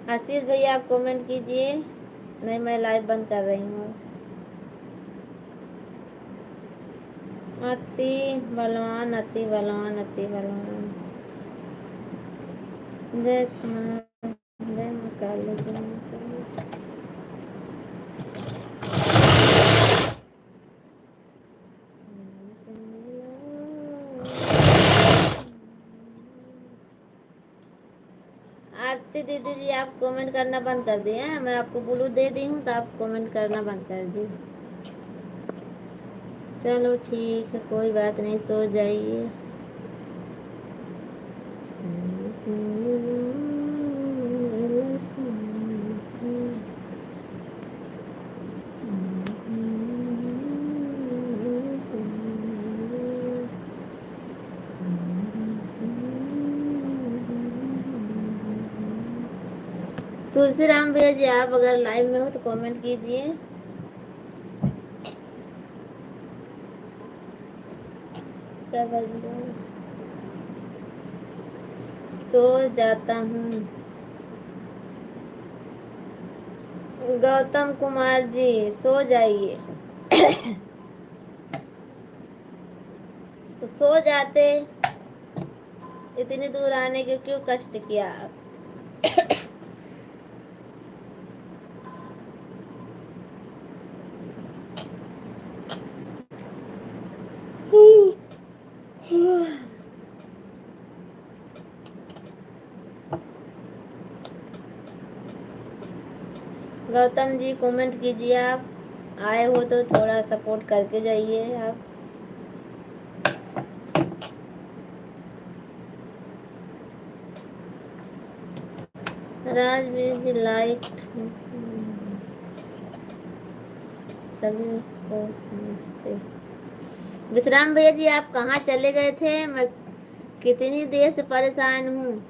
आशीष भैया, आप कमेंट कीजिए। नहीं, मैं लाइव बंद कर रही हूँ। अति बलवान, अति बलवान, अति बलवान। जय कुमार, जय मां काली, जय मां काली। आरती दीदी जी, आप कमेंट करना बंद कर दिए हैं? मैं आपको ब्लू दे दी हूँ तो आप कमेंट करना बंद कर दिए। चलो ठीक है, कोई बात नहीं, सो जाइए। तुलसीराम भैया जी, आप अगर लाइव में हो तो कमेंट कीजिए। क्या बज रहा है? सो जाता हूँ। गौतम कुमार जी, सो जाइए। तो सो जाते, इतनी दूर आने के क्यों कष्ट किया आप? गौतम जी, कमेंट कीजिए। आप आए हो तो थोड़ा सपोर्ट करके जाइए आप। राजवीर जी, लाइक सभी को नमस्ते। विश्राम भैया जी, आप कहाँ चले गए थे? मैं कितनी देर से परेशान हूँ।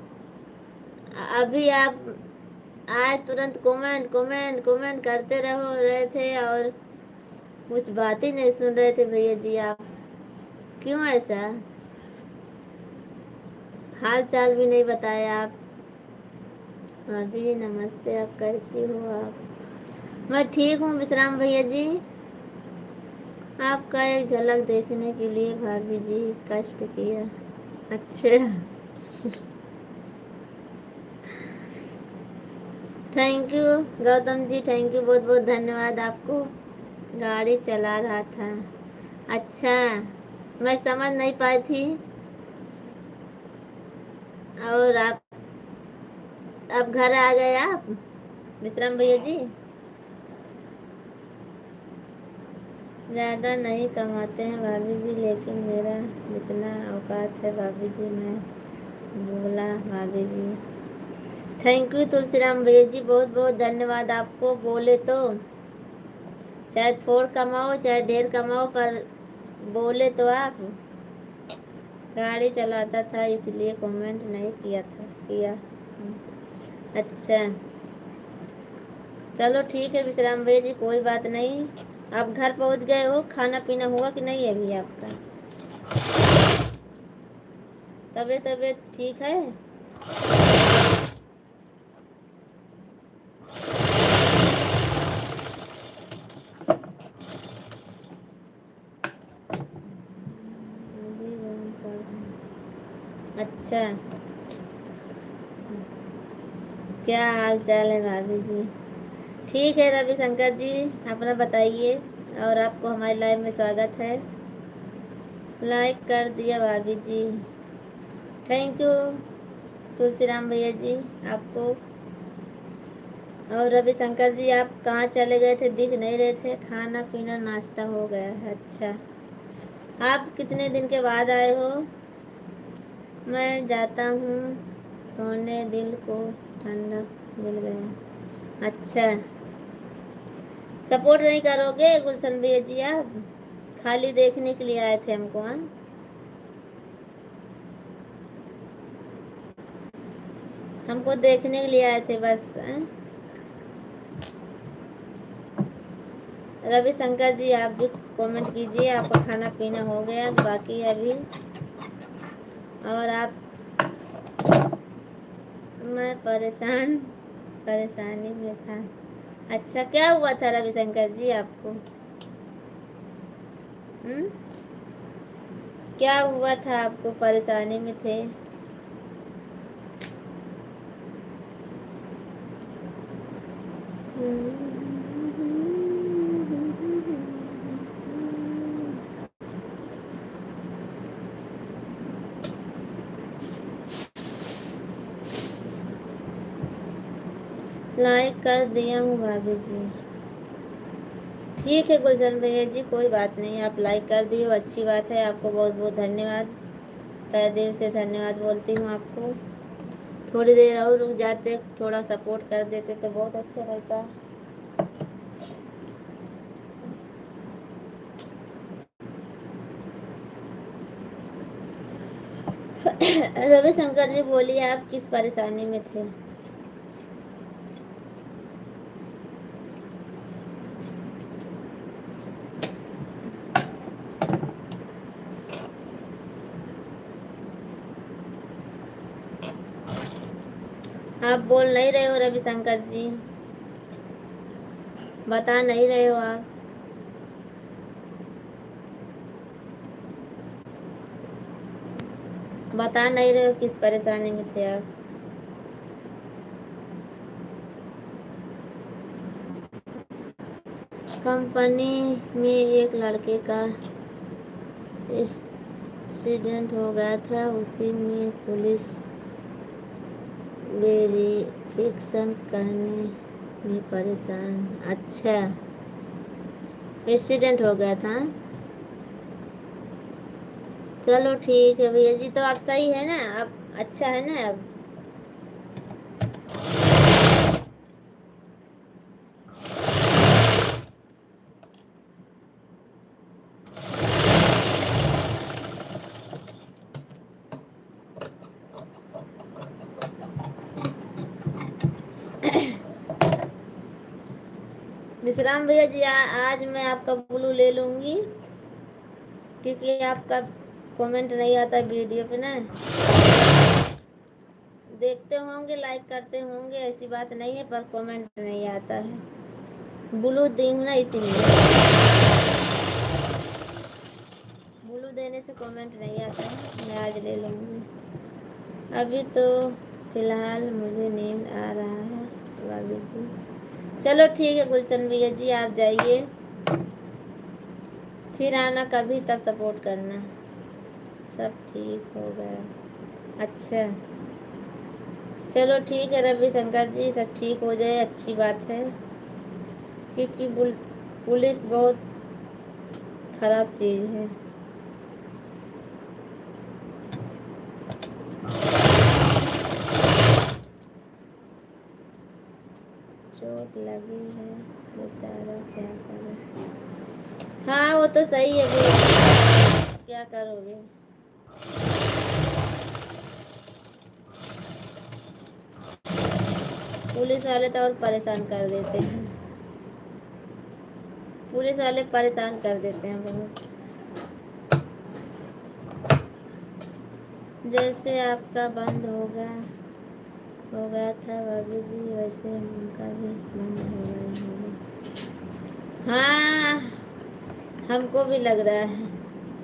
अभी आप आए, तुरंत कमेंट कमेंट कमेंट करते रहे थे और कुछ बात ही नहीं सुन रहे थे भैया जी। आप क्यों ऐसा? हाल चाल भी नहीं बताया आप। अभी नमस्ते, आप कैसी हो? आप? मैं ठीक हूँ विश्राम भैया जी। आपका एक झलक देखने के लिए भाभी जी कष्ट किया। अच्छा, thank you Gautam ji, thank you, बहुत बहुत धन्यवाद आपको। गाड़ी चला रहा था। अच्छा, मैं समझ नहीं पाई थी। और आप अब घर आ गए आप विश्राम भैया जी? ज़्यादा नहीं कमाते हैं भाभी जी, लेकिन मेरा जितना औकात है भाभी जी, मैं बोला भाभी जी। थैंक यू तुलसीराम भैया जी, बहुत बहुत धन्यवाद आपको। बोले तो चाहे थोड़ा कमाओ चाहे ढेर कमाओ, पर बोले तो आप। गाड़ी चलाता था इसलिए कमेंट नहीं किया। अच्छा, चलो ठीक है विश्राम भैया जी, कोई बात नहीं। आप घर पहुंच गए हो? खाना पीना हुआ कि नहीं अभी आपका? तबीयत ठीक है? अच्छा, क्या हाल चाल है भाभी जी? ठीक है रविशंकर जी, अपना बताइए। और आपको हमारे लाइव में स्वागत है। लाइक कर दिया भाभी जी, थैंक यू तुलसीराम भैया जी आपको। और रविशंकर जी आप कहाँ चले गए थे, दिख नहीं रहे थे? खाना पीना नाश्ता हो गया है? अच्छा, आप कितने दिन के बाद आए हो? मैं जाता हूँ सोने, दिल को ठंडक मिल गया। अच्छा, सपोर्ट नहीं करोगे गुलशन भैया जी आप? खाली देखने के लिए आए थे हमको? हाँ, हमको देखने के लिए आए थे बस? हाँ? रविशंकर जी आप भी कमेंट कीजिए, आपका खाना पीना हो गया बाकी है अभी? और आप? मैं परेशानी में था। अच्छा, क्या हुआ था रविशंकर जी आपको? हम्म, क्या हुआ था आपको, परेशानी में थे? लाइक कर दिया हूँ भाभी जी। ठीक है गुलशन भैया जी, कोई बात नहीं, आप लाइक कर दिए हो, अच्छी बात है। आपको बहुत बहुत धन्यवाद, तहे दिल से धन्यवाद बोलती हूँ आपको। थोड़ी देर और रुक जाते, थोड़ा सपोर्ट कर देते तो बहुत अच्छा रहता। रविशंकर जी बोलिए, आप किस परेशानी में थे? आप बोल नहीं रहे हो रविशंकर जी, बता नहीं रहे हो आप? बता नहीं रहे हो किस परेशानी में थे आप? कंपनी में एक लड़के का एक्सीडेंट हो गया था, उसी में पुलिस वेरिफिकेशन करने में परेशान। अच्छा, एक्सीडेंट हो गया था? चलो ठीक है भैया जी, तो आप सही है ना? आप अच्छा है ना अब? विश्राम भैया जी आज मैं आपका ब्लू ले लूँगी, क्योंकि आपका कमेंट नहीं आता वीडियो पे ना। देखते होंगे, लाइक करते होंगे, ऐसी बात नहीं है, पर कमेंट नहीं आता है। ब्लू दी हूँ ना इसीलिए। ब्लू देने से कमेंट नहीं आता है। मैं आज ले लूँगी। अभी तो फिलहाल मुझे नींद आ रहा है भाभी जी। चलो ठीक है गुलशन भैया जी, आप जाइए, फिर आना कभी, तब सपोर्ट करना। सब ठीक हो गया? अच्छा, चलो ठीक है रविशंकर जी, सब ठीक हो जाए, अच्छी बात है। क्योंकि पुलिस बहुत खराब चीज़ है। चोट लगी है, बेचारा क्या करे। हाँ वो तो सही है भैया, क्या करोगे? पुलिस वाले तो और परेशान कर देते हैं। पुलिस वाले परेशान कर देते हैं बहुत। जैसे आपका बंद हो गया था भाभी जी, वैसे उनका भी बंद हो गया होगा। हाँ, हमको भी लग रहा है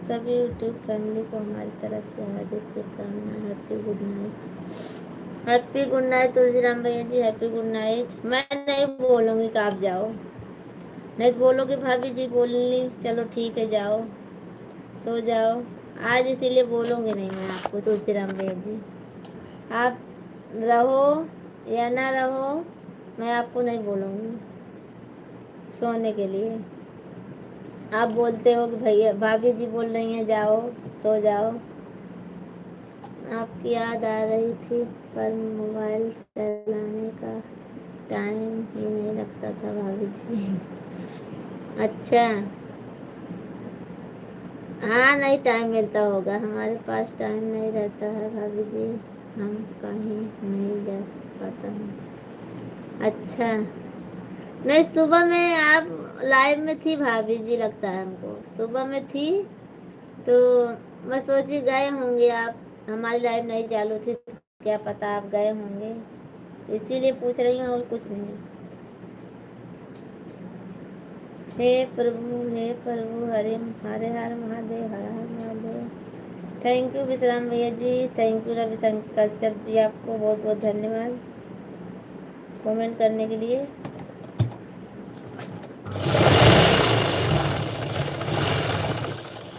सभी यूट्यूब फैमिली को हमारी तरफ से हार्दिक शुभकामनाएं। Happy good night. Happy good night Tulsiram भैया जी, हैप्पी गुड नाइट। मैं नहीं बोलूँगी कि आप जाओ, नहीं तो बोलोगे भाभी जी बोल ली, चलो ठीक है जाओ सो जाओ। आज इसीलिए बोलूँगी नहीं मैं आपको तुलसीराम भैया जी। आप रहो या ना रहो, मैं आपको नहीं बोलूँगी सोने के लिए। आप बोलते हो कि भैया भाभी जी बोल रही हैं जाओ सो जाओ। आपकी याद आ रही थी पर मोबाइल चलाने का टाइम ही नहीं लगता था भाभी जी। अच्छा, हाँ नहीं टाइम मिलता होगा, हमारे पास टाइम नहीं रहता है भाभी जी, हम कहीं नहीं जा पाता हूँ। अच्छा, नहीं सुबह में आप लाइव में थी भाभी जी, लगता है हमको सुबह में थी, तो मैं सोची गए होंगे आप, हमारी लाइव नहीं चालू थी तो क्या पता आप गए होंगे, इसीलिए पूछ रही हूँ और कुछ नहीं। हे प्रभु हरे हरे हर महादेव, हर हर महादेव। थैंक यू विश्राम भैया जी, थैंक यू रविशंकर कश्यप जी, आपको बहुत बहुत धन्यवाद कमेंट करने के लिए।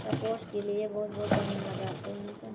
सपोर्ट के लिए बहुत बहुत धन्यवाद आपको उनका।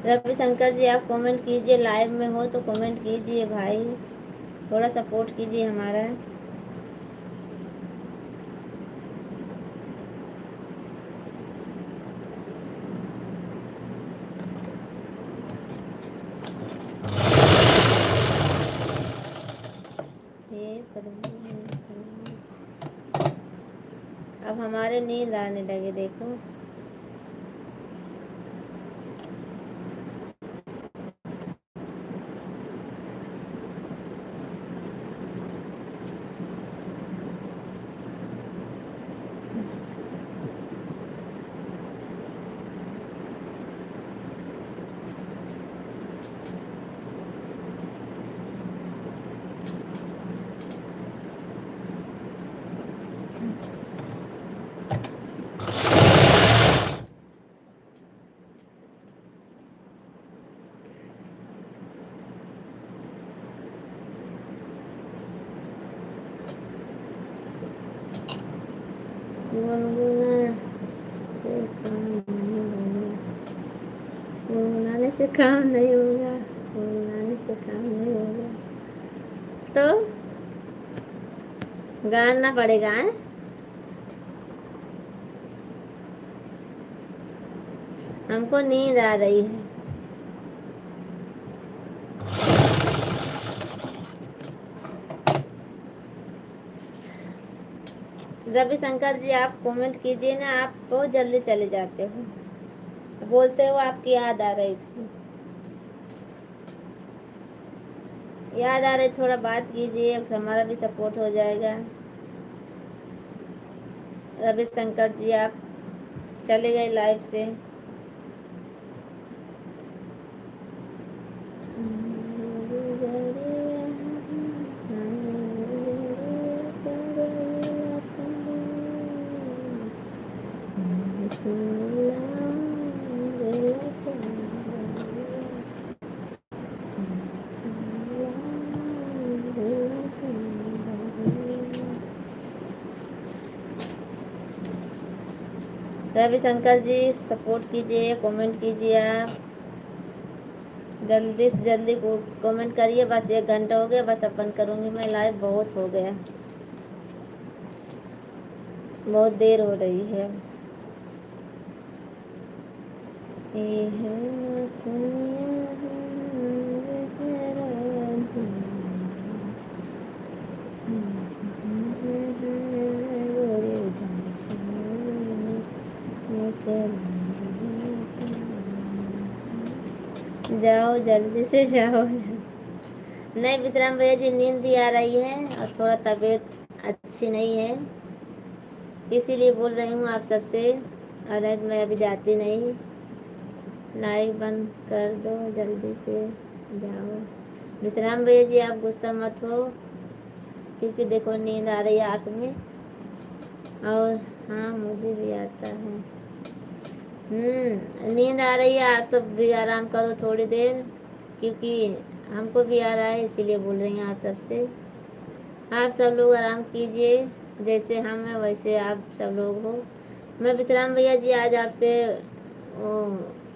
रविशंकर जी आप कमेंट कीजिए, लाइव में हो तो कमेंट कीजिए भाई, थोड़ा सपोर्ट कीजिए हमारा। हे प्रभु हे प्रभु। अब हमारे नींद आने लगे देखो। गुनगुना से काम नहीं होगा, गुनगुनाने से काम नहीं होगा, गुनगुनाने से काम नहीं होगा तो गाना पड़ेगा है? हमको नींद आ रही है। रविशंकर जी आप कमेंट कीजिए ना, आप बहुत जल्दी चले जाते हो, बोलते हो आपकी याद आ रही थी, याद आ रही, थोड़ा बात कीजिए, हमारा भी सपोर्ट हो जाएगा। रविशंकर जी आप चले गए लाइव से। रविशंकर जी सपोर्ट कीजिए, कमेंट कीजिए, आप जल्दी से जल्दी को कमेंट करिए। बस 1 घंटा हो गया, बस अब बंद करूँगी मैं लाइव, बहुत हो गया, बहुत देर हो रही है। ये है ना दुनिया हम जरा जी। गोरी जाओ जल्दी से जाओ। नहीं विश्राम भैया जी, नींद भी आ रही है और थोड़ा तबीयत अच्छी नहीं है, इसीलिए बोल रही हूँ आप सबसे। और आज मैं अभी जाती नहीं, लाइक बंद कर दो जल्दी से जाओ। विश्राम भैया जी आप गुस्सा मत हो, क्योंकि देखो नींद आ रही है आँख में। और हाँ मुझे भी आता है। नींद आ रही है, आप सब भी आराम करो थोड़ी देर, क्योंकि हमको भी आ रहा है, इसीलिए बोल रही हूँ आप सबसे। आप सब लोग आराम कीजिए, जैसे हम हैं वैसे आप सब लोग हो। मैं विश्राम भैया जी आज आपसे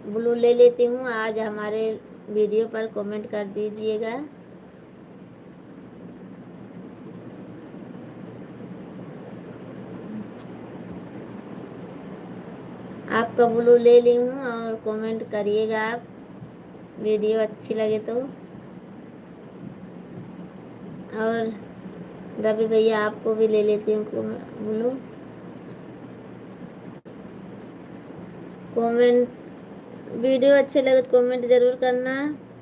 ब्लू ले लेती हूँ। आज हमारे वीडियो पर कमेंट कर दीजिएगा। आपका ब्लू ले ली हूँ और कमेंट करिएगा आप, वीडियो अच्छी लगे तो। और रवि भैया आपको भी ले लेती हूँ ब्लू। कमेंट, वीडियो अच्छे लगे तो कमेंट ज़रूर करना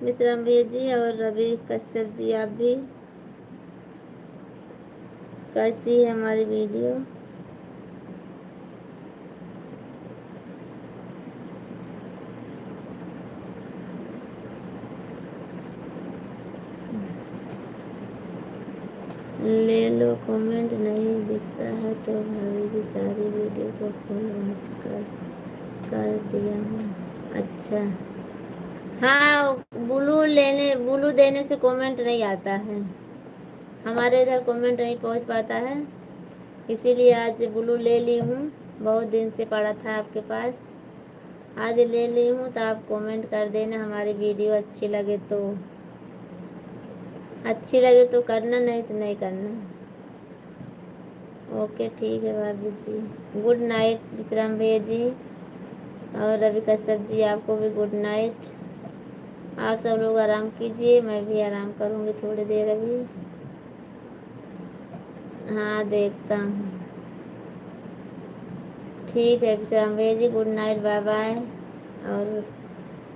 विश्राम भैया जी और रवि कश्यप जी। आप भी कैसी है हमारी वीडियो? ले लो, कमेंट नहीं दिखता है तो भाभी जी सारी वीडियो को फुल वॉच कर दिया हूँ। अच्छा हाँ, ब्लू देने से कमेंट नहीं आता है, हमारे इधर कमेंट नहीं पहुँच पाता है, इसीलिए आज ब्लू ले ली हूँ। बहुत दिन से पड़ा था आपके पास, आज ले ली हूँ तो आप कमेंट कर देना हमारी वीडियो अच्छी लगे तो। अच्छी लगे तो करना, नहीं तो नहीं करना। ओके ठीक है भाभी जी। गुड नाइट विश्राम भैया जी और रवि कश्यप जी, आपको भी गुड नाइट। आप सब लोग आराम कीजिए, मैं भी आराम करूँगी थोड़ी देर अभी। हाँ देखता हूँ। ठीक है विश्राम भैया जी, गुड नाइट, बाय बाय। और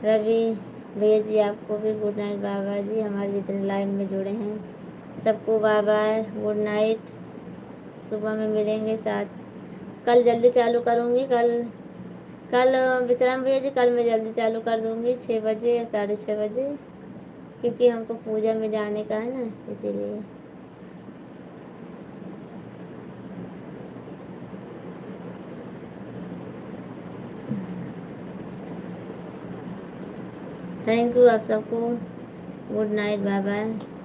रवि भैया जी आपको भी गुड नाइट, बाय बाय जी। हमारे जितने लाइव में जुड़े हैं सबको बाय बाय, गुड नाइट। सुबह में मिलेंगे साथ, कल जल्दी चालू करूँगी। कल कल विश्राम भैया जी, कल मैं जल्दी चालू कर दूँगी 6 बजे या 6:30 बजे, क्योंकि हमको पूजा में जाने का है ना, इसीलिए। थैंक यू आप सबको, गुड नाइट, बाय बाय।